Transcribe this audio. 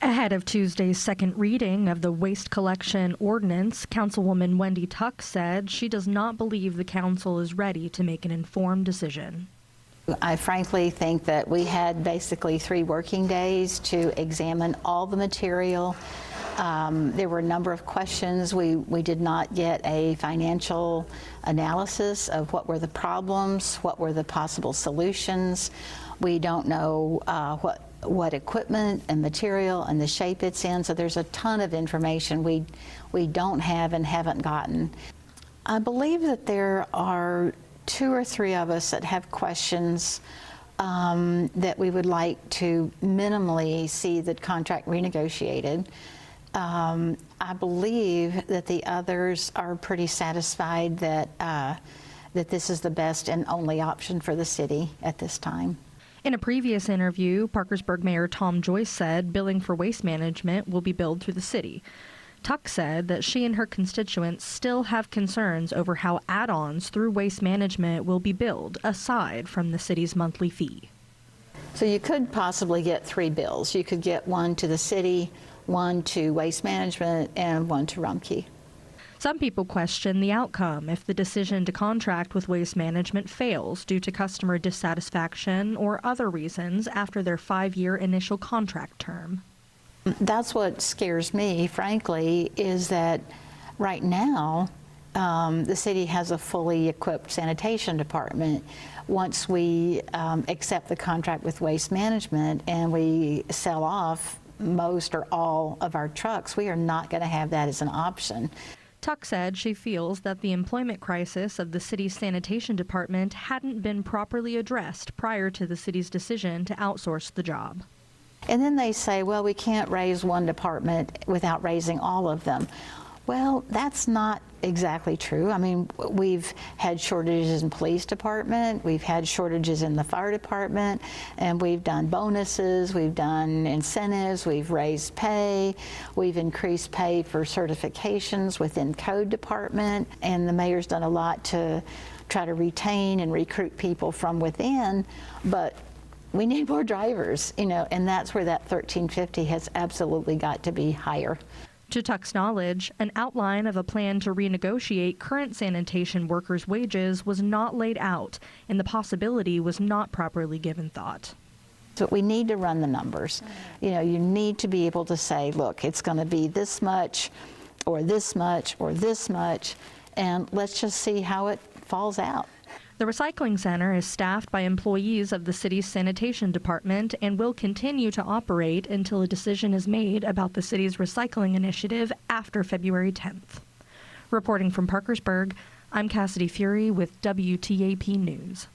Ahead of Tuesday's second reading of the waste collection ordinance, Councilwoman Wendy Tuck said she does not believe the council is ready to make an informed decision. I frankly think that we had basically 3 working days to examine all the material. There were a number of questions. We did not get a financial analysis of what were the problems, what were the possible solutions. We don't know what equipment and material and the shape it's in, so there's a ton of information we don't have and haven't gotten. I believe that there are 2 or 3 of us that have questions that we would like to minimally see the contract renegotiated. I believe that the others are pretty satisfied that that this is the best and only option for the city at this time. In a previous interview, Parkersburg Mayor Tom Joyce said billing for waste management will be billed through the city. Tuck said that she and her constituents still have concerns over how add-ons through waste management will be billed, aside from the city's monthly fee. So you could possibly get 3 bills. You could get one to the city, one to waste management, and one to Rumpke. Some people question the outcome if the decision to contract with waste management fails due to customer dissatisfaction or other reasons after their 5-year initial contract term. That's what scares me, frankly, is that right now the city has a fully equipped sanitation department. Once we accept the contract with waste management and we sell off most or all of our trucks, we are not going to have that as an option. Tuck said she feels that the employment crisis of the city's sanitation department hadn't been properly addressed prior to the city's decision to outsource the job. And then they say, well, we can't raise one department without raising all of them. Well, that's not exactly true. I mean, we've had shortages in police department, we've had shortages in the fire department, and we've done bonuses, we've done incentives, we've raised pay, we've increased pay for certifications within code department, and the mayor's done a lot to try to retain and recruit people from within, but we need more drivers, and that's where that $13.50 has absolutely got to be higher. To Tuck's knowledge, an outline of a plan to renegotiate current sanitation workers' wages was not laid out, and the possibility was not properly given thought. So we need to run the numbers. You need to be able to say, look, it's going to be this much, or this much, or this much, and let's just see how it falls out. The recycling center is staffed by employees of the city's sanitation department and will continue to operate until a decision is made about the city's recycling initiative after February 10th. Reporting from Parkersburg, I'm Cassidy Fury with WTAP News.